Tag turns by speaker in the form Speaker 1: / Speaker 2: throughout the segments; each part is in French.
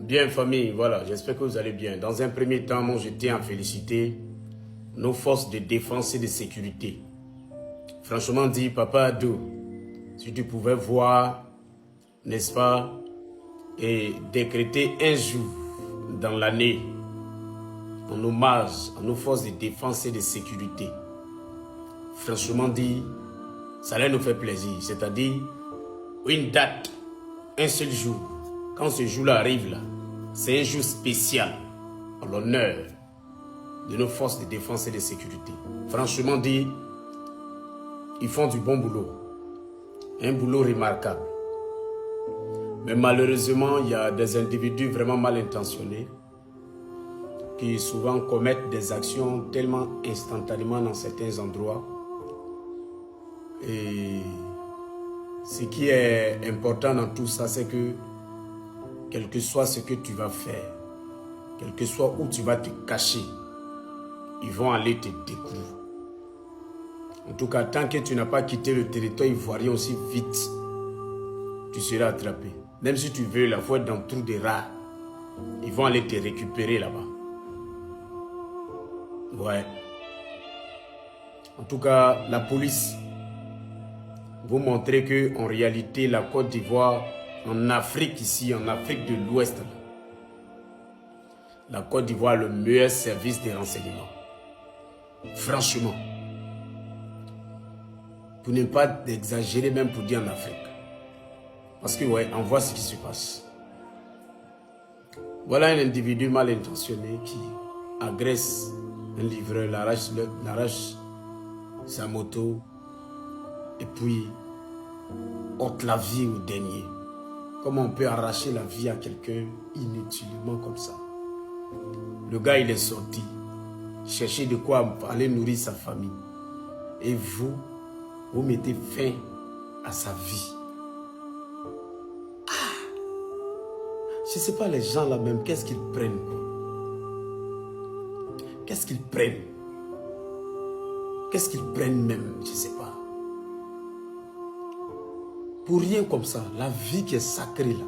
Speaker 1: Bien famille, voilà, j'espère que vous allez bien. Dans un premier temps, moi je tiens à féliciter nos forces de défense et de sécurité. Franchement dit, Papa Adou, si tu pouvais voir, n'est-ce pas, et décréter un jour dans l'année en hommage à nos forces de défense et de sécurité. Franchement dit, ça allait nous faire plaisir. C'est-à-dire, une date, un seul jour. Quand ce jour-là arrive là, c'est un jour spécial en l'honneur de nos forces de défense et de sécurité. Franchement dit, ils font du bon boulot. Un boulot remarquable. Mais malheureusement, il y a des individus vraiment mal intentionnés qui souvent commettent des actions tellement instantanément dans certains endroits. Et ce qui est important dans tout ça, c'est que quel que soit ce que tu vas faire, quel que soit où tu vas te cacher, ils vont aller te découvrir. En tout cas, tant que tu n'as pas quitté le territoire ivoirien aussi vite, tu seras attrapé. Même si tu veux la voir dans le trou des rats, ils vont aller te récupérer là-bas. Ouais. En tout cas, la police vous montrer que en réalité, la Côte d'Ivoire, en Afrique ici, en Afrique de l'Ouest, la Côte d'Ivoire a le meilleur service de renseignement. Franchement. Pour ne pas exagérer même pour dire en Afrique. Parce que, ouais, on voit ce qui se passe. Voilà un individu mal intentionné qui agresse un livreur, l'arrache sa moto et puis ôte la vie au dernier. Comment on peut arracher la vie à quelqu'un inutilement comme ça? Le gars, il est sorti chercher de quoi aller nourrir sa famille. Et vous mettez fin à sa vie. Je ne sais pas les gens là même, qu'est-ce qu'ils prennent? Qu'est-ce qu'ils prennent? Qu'est-ce qu'ils prennent même? Je ne sais pas. Pour rien comme ça, la vie qui est sacrée là.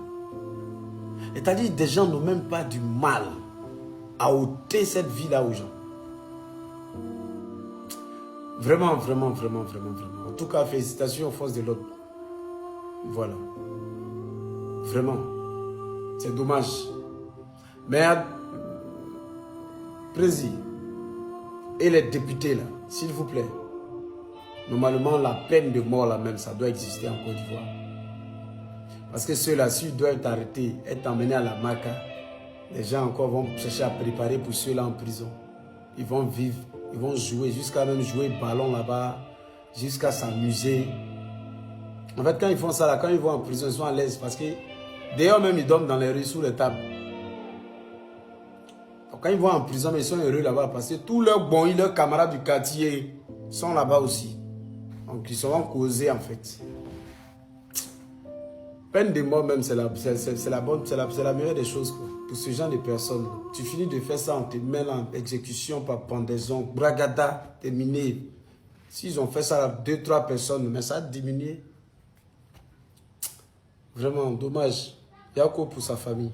Speaker 1: C'est-à-dire des gens n'ont même pas du mal à ôter cette vie-là aux gens. Vraiment, vraiment, vraiment, vraiment, vraiment. En tout cas, félicitations aux forces de l'ordre. Voilà. Vraiment. C'est dommage. Mais, président et les députés là, s'il vous plaît, normalement la peine de mort là même, ça doit exister en Côte d'Ivoire. Parce que ceux-là, s'ils doivent être arrêtés, être emmenés à la Maca, les gens encore vont chercher à préparer pour ceux-là en prison. Ils vont vivre, ils vont jouer, jusqu'à même jouer ballon là-bas, jusqu'à s'amuser. En fait, quand ils font ça là, quand ils vont en prison, ils sont à l'aise parce que d'ailleurs même ils dorment dans les rues sous les tables. Donc, quand ils vont en prison, ils sont heureux là-bas parce que tous leurs bons, leurs camarades du quartier sont là-bas aussi. Donc ils seront causés en fait. Peine de mort même, c'est la meilleure des choses quoi. Pour ce genre de personnes. Tu finis de faire ça, on te met en exécution par pendaison, bragada, terminé. S'ils ont fait ça à 2-3 personnes, mais ça a diminué. Vraiment, dommage. Yako pour sa famille.